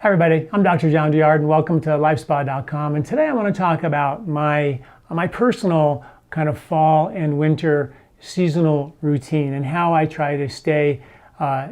Hi everybody, I'm Dr. John Douillard and welcome to LifeSpa.com, and today I want to talk about my personal kind of fall and winter seasonal routine and how I try to stay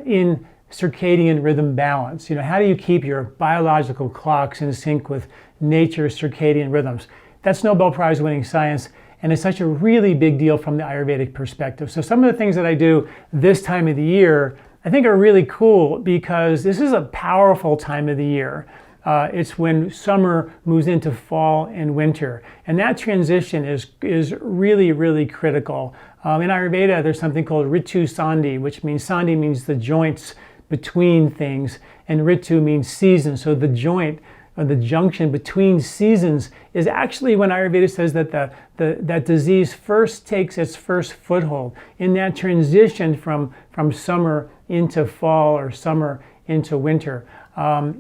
in circadian rhythm balance. How do you keep your biological clocks in sync with nature's circadian rhythms? That's Nobel Prize winning science, and it's such a really big deal from the Ayurvedic perspective. So some of the things that I do this time of the year I think are really cool because this is a powerful time of the year. It's when summer moves into fall and winter, and that transition is really, really critical. In Ayurveda, there's something called ritusandhi, which means sandhi means the joints between things, and ritu means season. So the joint, or the junction between seasons, is actually when Ayurveda says that that disease first takes its first foothold in that transition from summer into fall or summer into winter,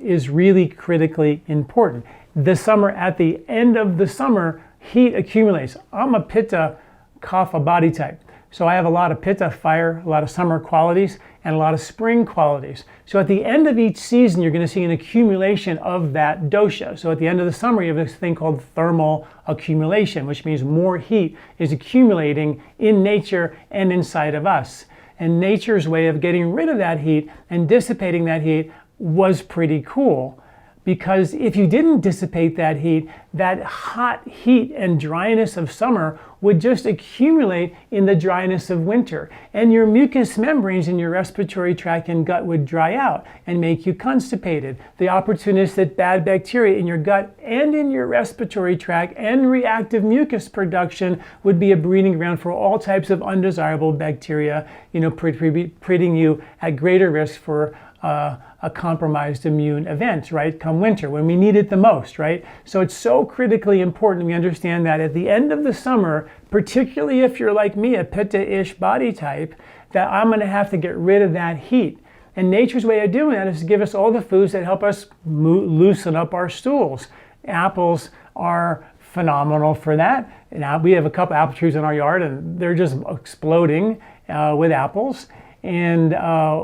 is really critically important. The summer, at the end of the summer, heat accumulates. I'm a Pitta Kapha body type. So I have a lot of Pitta, fire, a lot of summer qualities, and a lot of spring qualities. So at the end of each season, you're going to see an accumulation of that dosha. So at the end of the summer, you have this thing called thermal accumulation, which means more heat is accumulating in nature and inside of us. And nature's way of getting rid of that heat and dissipating that heat was pretty cool. Because if you didn't dissipate that heat, that hot heat and dryness of summer would just accumulate in the dryness of winter. And your mucous membranes in your respiratory tract and gut would dry out and make you constipated. The opportunistic bad bacteria in your gut and in your respiratory tract and reactive mucus production would be a breeding ground for all types of undesirable bacteria, putting you at greater risk for a compromised immune event, right, come winter, when we need it the most, right? So it's so critically important we understand that at the end of the summer, particularly if you're like me, a Pitta-ish body type, that I'm going to have to get rid of that heat. And nature's way of doing that is to give us all the foods that help us loosen up our stools. Apples are phenomenal for that. Now, we have a couple apple trees in our yard, and they're just exploding with apples. And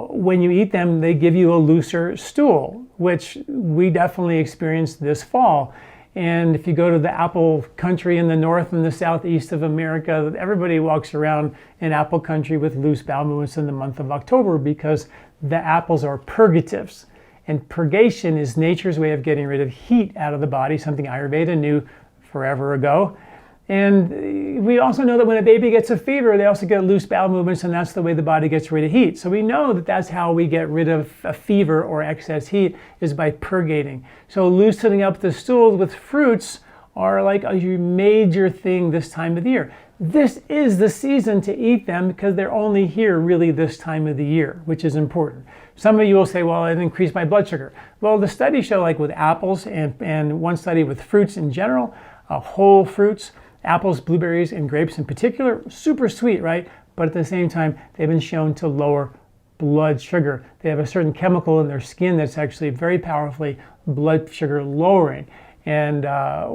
when you eat them, they give you a looser stool, which we definitely experienced this fall. And if you go to the apple country in the north and the southeast of America, everybody walks around in apple country with loose bowel movements in the month of October because the apples are purgatives. And purgation is nature's way of getting rid of heat out of the body, something Ayurveda knew forever ago. And we also know that when a baby gets a fever, they also get loose bowel movements, and that's the way the body gets rid of heat. So we know that that's how we get rid of a fever or excess heat, is by purgating. So loosening up the stool with fruits are like a major thing this time of the year. This is the season to eat them because they're only here really this time of the year, which is important. Some of you will say, well, it increased my blood sugar. Well, the studies show, like with apples and one study with fruits in general, whole fruits, apples, blueberries, and grapes in particular, super sweet, right? But at the same time, they've been shown to lower blood sugar. They have a certain chemical in their skin that's actually very powerfully blood sugar lowering. And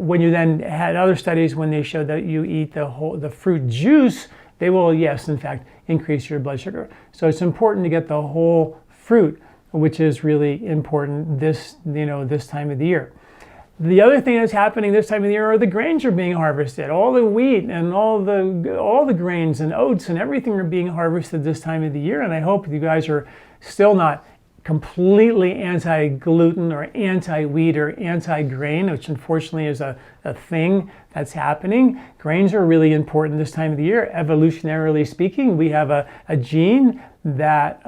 when you then had other studies when they showed that you eat the fruit juice, they will, yes, in fact, increase your blood sugar. So it's important to get the whole fruit, which is really important this time of the year. The other thing that's happening this time of the year are the grains are being harvested. All the wheat and all the grains and oats and everything are being harvested this time of the year. And I hope you guys are still not completely anti-gluten or anti-wheat or anti-grain, which unfortunately is a thing that's happening. Grains are really important this time of the year. Evolutionarily speaking, we have a gene that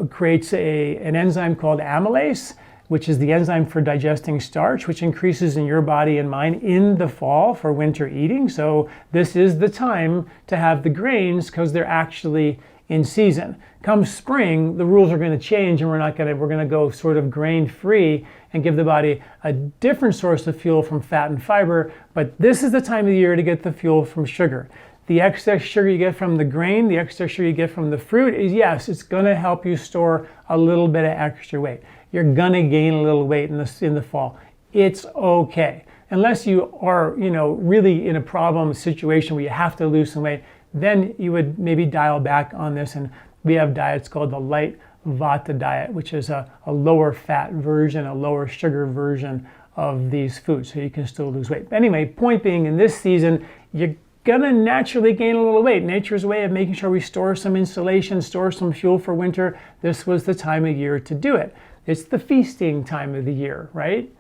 creates an enzyme called amylase, which is the enzyme for digesting starch, which increases in your body and mine in the fall for winter eating. So this is the time to have the grains because they're actually in season. Come spring, the rules are going to change, and we're going to go sort of grain free and give the body a different source of fuel from fat and fiber. But this is the time of the year to get the fuel from sugar. The excess sugar you get from the grain, the excess sugar you get from the fruit is, yes, it's going to help you store a little bit of extra weight. You're going to gain a little weight in the fall. It's okay. Unless you are, really in a problem situation where you have to lose some weight, then you would maybe dial back on this. And we have diets called the light vata diet, which is a lower fat version, a lower sugar version of these foods, so you can still lose weight. Anyway, point being, in this season, you're gonna naturally gain a little weight. Nature's way of making sure we store some insulation, store some fuel for winter. This was the time of year to do it. It's the feasting time of the year, right?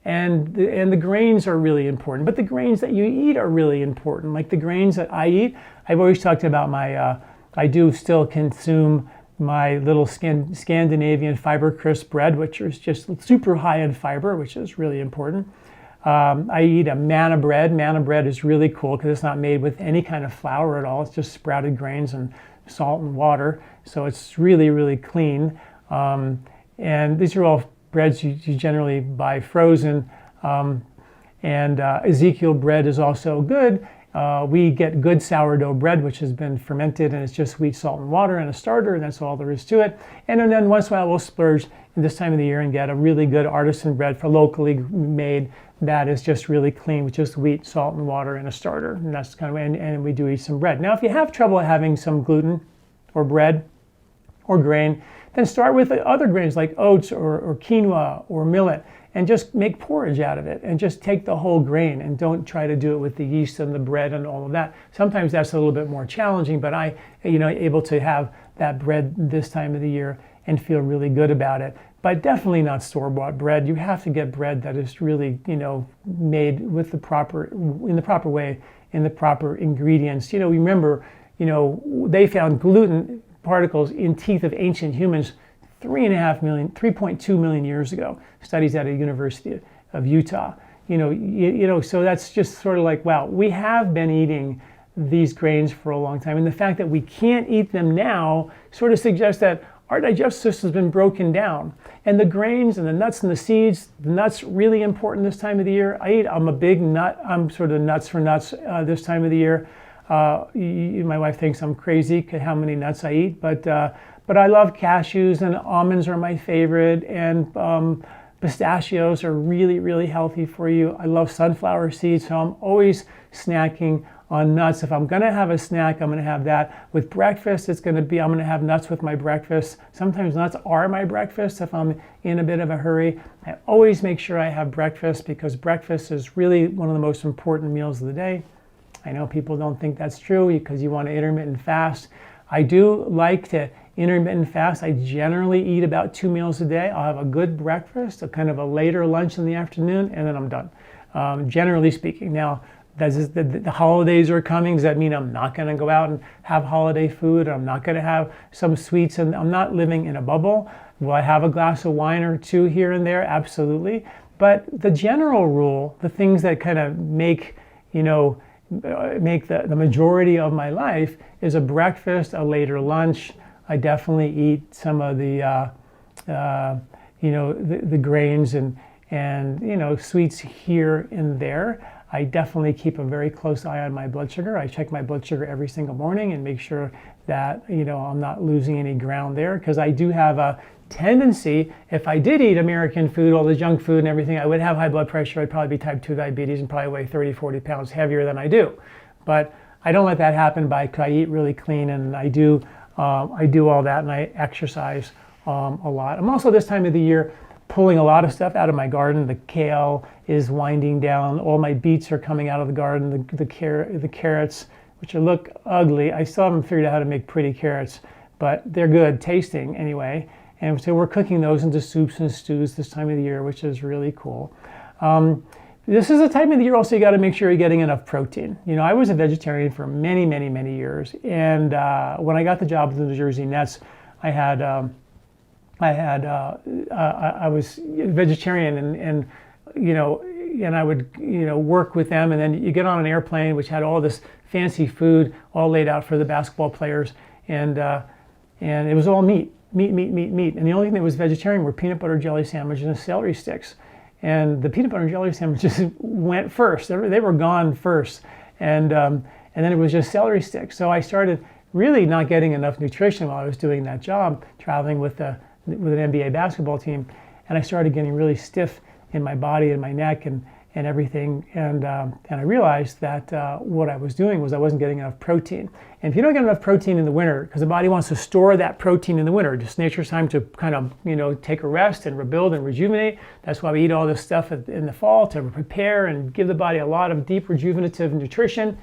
And the grains are really important, but the grains that you eat are really important. Like the grains that I eat, I've always talked about I do still consume my little Scandinavian fiber crisp bread, which is just super high in fiber, which is really important. I eat a manna bread. Manna bread is really cool because it's not made with any kind of flour at all. It's just sprouted grains and salt and water. So it's really, really clean. And these are all breads you generally buy frozen. Ezekiel bread is also good. We get good sourdough bread, which has been fermented, and it's just wheat, salt, and water and a starter, and that's all there is to it. And then once in a while we'll splurge in this time of the year and get a really good artisan bread for locally made that is just really clean with just wheat, salt, and water and a starter. And that's kind of, and we do eat some bread. Now, if you have trouble having some gluten or bread or grain, then start with other grains like oats or quinoa or millet, and just make porridge out of it and just take the whole grain, and don't try to do it with the yeast and the bread and all of that. Sometimes that's a little bit more challenging, but able to have that bread this time of the year and feel really good about it. But definitely not store-bought bread. You have to get bread that is really, made with in the proper way, in the proper ingredients. Remember, they found gluten particles in teeth of ancient humans 3.2 million years ago. Studies at a University of Utah. So that's just sort of like, wow, we have been eating these grains for a long time, and the fact that we can't eat them now sort of suggests that our digestive system has been broken down. And the grains and the nuts and the seeds, the nuts really important this time of the year. I'm a big nut. I'm sort of nuts for nuts this time of the year. My wife thinks I'm crazy how many nuts I eat, but I love cashews, and almonds are my favorite, and pistachios are really, really healthy for you. I love sunflower seeds, so I'm always snacking on nuts. If I'm gonna have a snack, I'm gonna have that. With breakfast, I'm gonna have nuts with my breakfast. Sometimes nuts are my breakfast if I'm in a bit of a hurry. I always make sure I have breakfast, because breakfast is really one of the most important meals of the day. I know people don't think that's true because you want to intermittent fast. I do like to intermittent fast. I generally eat about 2 meals a day. I'll have a good breakfast, a kind of a later lunch in the afternoon, and then I'm done, generally speaking. Now, the holidays are coming. Does that mean I'm not going to go out and have holiday food? I'm not going to have some sweets, and I'm not living in a bubble. Will I have a glass of wine or two here and there? Absolutely. But the general rule, the things that kind of make the majority of my life, is a breakfast, a later lunch. I definitely eat some of the grains and sweets here and there. I definitely keep a very close eye on my blood sugar. I check my blood sugar every single morning and make sure that I'm not losing any ground there, because I do have a tendency, if I did eat American food, all the junk food and everything, I would have high blood pressure. I'd probably be type 2 diabetes and probably weigh 30, 40 pounds heavier than I do. But I don't let that happen I eat really clean, and I do all that, and I exercise a lot. I'm also, this time of the year, pulling a lot of stuff out of my garden. The kale is winding down. All my beets are coming out of the garden. The carrots, which look ugly. I still haven't figured out how to make pretty carrots, but they're good tasting anyway. And so we're cooking those into soups and stews this time of the year, which is really cool. This is the time of the year also you got to make sure you're getting enough protein. I was a vegetarian for many, many, many years. And when I got the job with the New Jersey Nets, I was vegetarian, and I would work with them, and then you get on an airplane which had all this fancy food all laid out for the basketball players, and it was all meat, and the only thing that was vegetarian were peanut butter jelly sandwiches and celery sticks, and the peanut butter and jelly sandwiches went first. They were gone first, and then it was just celery sticks. So I started really not getting enough nutrition while I was doing that job, traveling with an NBA basketball team, and I started getting really stiff in my body and my neck, and and everything. And I realized that what I was doing was I wasn't getting enough protein. And if you don't get enough protein in the winter, because the body wants to store that protein in the winter, just nature's time to kind of, take a rest and rebuild and rejuvenate. That's why we eat all this stuff in the fall to prepare and give the body a lot of deep rejuvenative nutrition.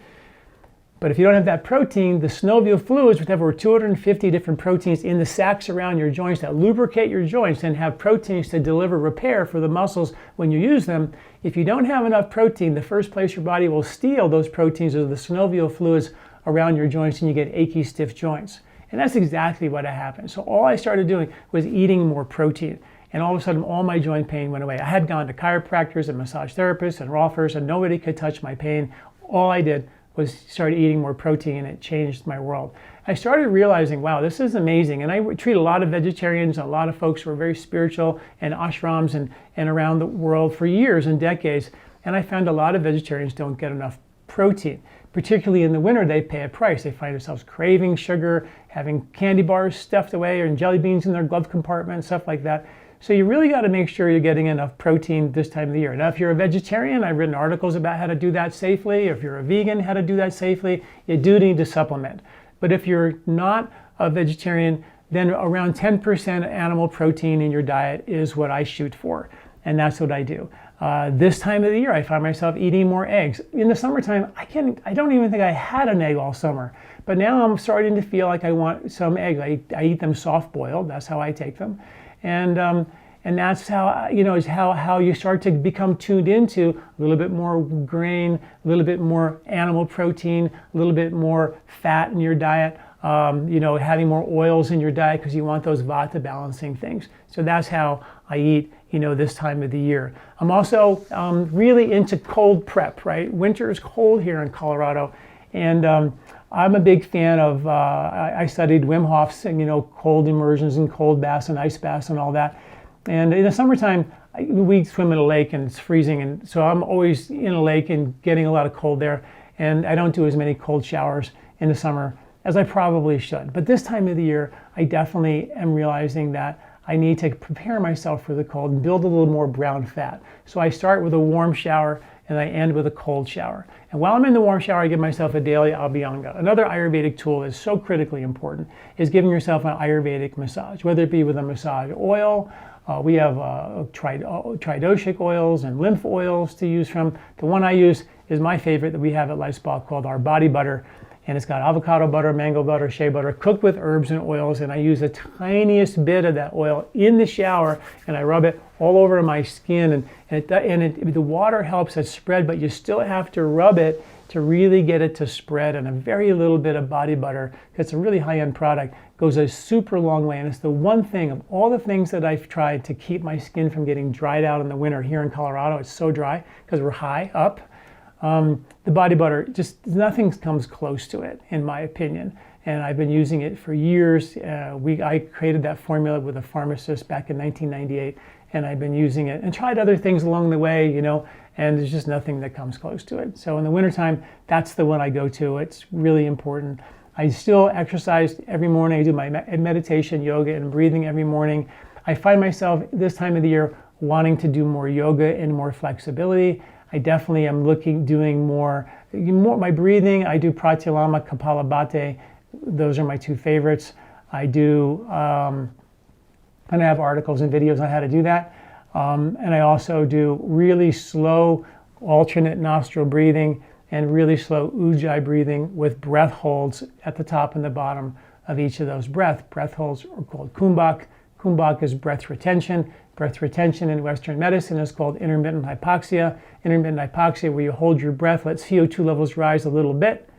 But if you don't have that protein, the synovial fluids, which have over 250 different proteins in the sacs around your joints that lubricate your joints and have proteins to deliver repair for the muscles when you use them, if you don't have enough protein, the first place your body will steal those proteins is the synovial fluids around your joints, and you get achy, stiff joints. And that's exactly what happened. So all I started doing was eating more protein. And all of a sudden, all my joint pain went away. I had gone to chiropractors and massage therapists and rolfers, and nobody could touch my pain. All I did was started eating more protein, and it changed my world. I started realizing, wow, this is amazing. And I treat a lot of vegetarians, a lot of folks who are very spiritual, and ashrams and around the world for years and decades. And I found a lot of vegetarians don't get enough protein. Particularly in the winter, they pay a price. They find themselves craving sugar, having candy bars stuffed away, or jelly beans in their glove compartment, stuff like that. So you really got to make sure you're getting enough protein this time of the year. Now, if you're a vegetarian, I've written articles about how to do that safely. If you're a vegan, how to do that safely. You do need to supplement. But if you're not a vegetarian, then around 10% animal protein in your diet is what I shoot for. And that's what I do. This time of the year, I find myself eating more eggs. In the summertime, I don't even think I had an egg all summer. But now I'm starting to feel like I want some eggs. I eat them soft boiled. That's how I take them. And that's how, is how you start to become tuned into a little bit more grain, a little bit more animal protein, a little bit more fat in your diet, having more oils in your diet because you want those vata balancing things. So that's how I eat, this time of the year. I'm also really into cold prep, right? Winter is cold here in Colorado. And I'm a big fan of, I studied Wim Hof's, cold immersions and cold baths and ice baths and all that. And in the summertime, we swim in a lake and it's freezing. And so I'm always in a lake and getting a lot of cold there. And I don't do as many cold showers in the summer as I probably should. But this time of the year, I definitely am realizing that I need to prepare myself for the cold and build a little more brown fat. So I start with a warm shower and I end with a cold shower. And while I'm in the warm shower, I give myself a daily abhyanga. Another Ayurvedic tool that's so critically important is giving yourself an Ayurvedic massage, whether it be with a massage oil. We have tridoshic oils and lymph oils to use from. The one I use is my favorite that we have at LifeSpa called our body butter. And it's got avocado butter, mango butter, shea butter, cooked with herbs and oils. And I use the tiniest bit of that oil in the shower, and I rub it all over my skin. The water helps it spread, but you still have to rub it to really get it to spread. And a very little bit of body butter, because it's a really high-end product, goes a super long way. And it's the one thing of all the things that I've tried to keep my skin from getting dried out in the winter here in Colorado. It's so dry because we're high up. The body butter, just nothing comes close to it, in my opinion. And I've been using it for years. I created that formula with a pharmacist back in 1998, and I've been using it and tried other things along the way, and there's just nothing that comes close to it. So in the wintertime, that's the one I go to. It's really important. I still exercise every morning. I do my meditation, yoga, and breathing every morning. I find myself this time of the year wanting to do more yoga and more flexibility. I definitely am doing more my breathing. I do pratyalama, kapalabhati. Those are my two favorites. I do, and I have articles and videos on how to do that. And I also do really slow alternate nostril breathing and really slow ujjayi breathing with breath holds at the top and the bottom of each of those breath. Breath holds are called kumbhak. Kumbhak is breath retention. Breath retention in Western medicine is called intermittent hypoxia. Intermittent hypoxia, where you hold your breath, let CO2 levels rise a little bit,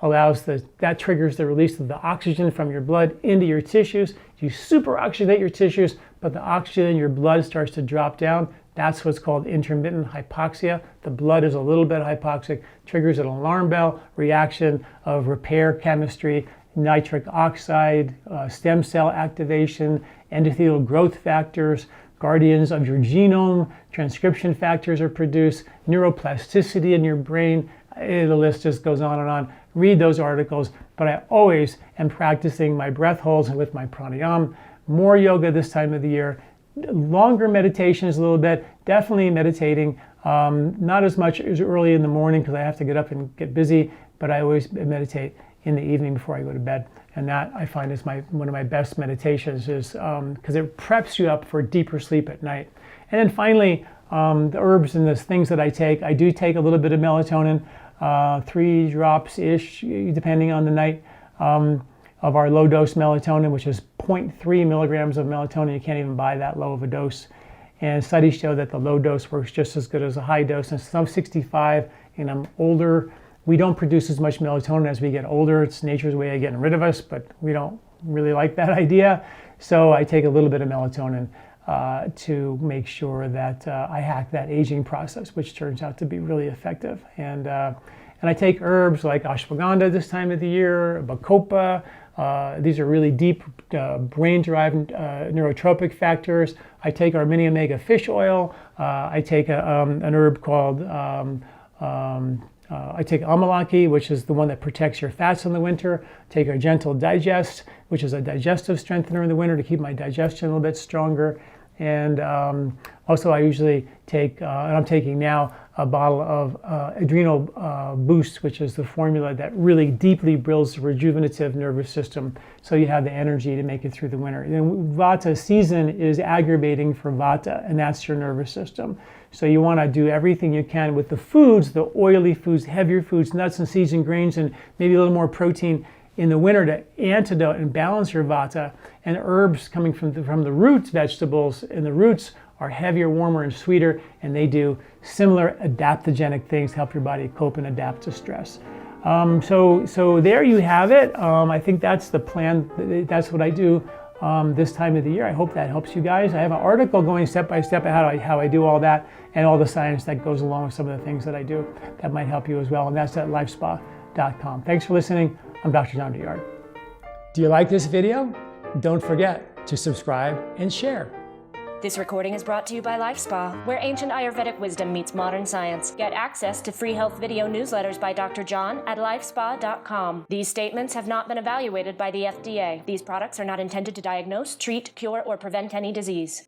that triggers the release of the oxygen from your blood into your tissues. You super oxygenate your tissues, but the oxygen in your blood starts to drop down. That's what's called intermittent hypoxia. The blood is a little bit hypoxic, triggers an alarm bell reaction of repair chemistry, nitric oxide, stem cell activation, endothelial growth factors, guardians of your genome, transcription factors are produced, neuroplasticity in your brain. The list just goes on and on. Read those articles, but I always am practicing my breath holds with my pranayama. More yoga this time of the year. Longer meditations a little bit, definitely meditating Not as much as early in the morning because I have to get up and get busy, but I always meditate in the evening before I go to bed. And that I find is one of my best meditations, is because it preps you up for deeper sleep at night. And then finally, the herbs and the things that I do take a little bit of melatonin, 3 drops-ish, depending on the night, of our low-dose melatonin, which is 0.3 milligrams of melatonin. You can't even buy that low of a dose. And studies show that the low dose works just as good as a high dose. And so I'm 65 and I'm older. We don't produce as much melatonin as we get older. It's nature's way of getting rid of us, but we don't really like that idea. So I take a little bit of melatonin to make sure that I hack that aging process, which turns out to be really effective. And I take herbs like ashwagandha this time of the year, bacopa. These are really deep brain-derived neurotropic factors. I take our mini omega fish oil. I take an herb called, I take amalaki, which is the one that protects your fats in the winter. Take our gentle digest, which is a digestive strengthener in the winter to keep my digestion a little bit stronger. And also I usually take, and I'm taking now, a bottle of adrenal boost, which is the formula that really deeply builds the rejuvenative nervous system so you have the energy to make it through the winter. And vata season is aggravating for vata, and that's your nervous system. So you want to do everything you can with the foods, the oily foods, heavier foods, nuts and seeds and grains, and maybe a little more protein in the winter to antidote and balance your vata. And herbs coming from the roots vegetables, and the roots are heavier, warmer, and sweeter, and they do similar adaptogenic things, help your body cope and adapt to stress. So there you have it. I think that's the plan. That's what I do this time of the year. I hope that helps you guys. I have an article going step by step of how I do all that and all the science that goes along with some of the things that I do that might help you as well, and that's at LifeSpa.com. Thanks for listening. I'm Dr. John Douillard. Do you like this video? Don't forget to subscribe and share. This recording is brought to you by LifeSpa, where ancient Ayurvedic wisdom meets modern science. Get access to free health video newsletters by Dr. John at LifeSpa.com. These statements have not been evaluated by the FDA. These products are not intended to diagnose, treat, cure, or prevent any disease.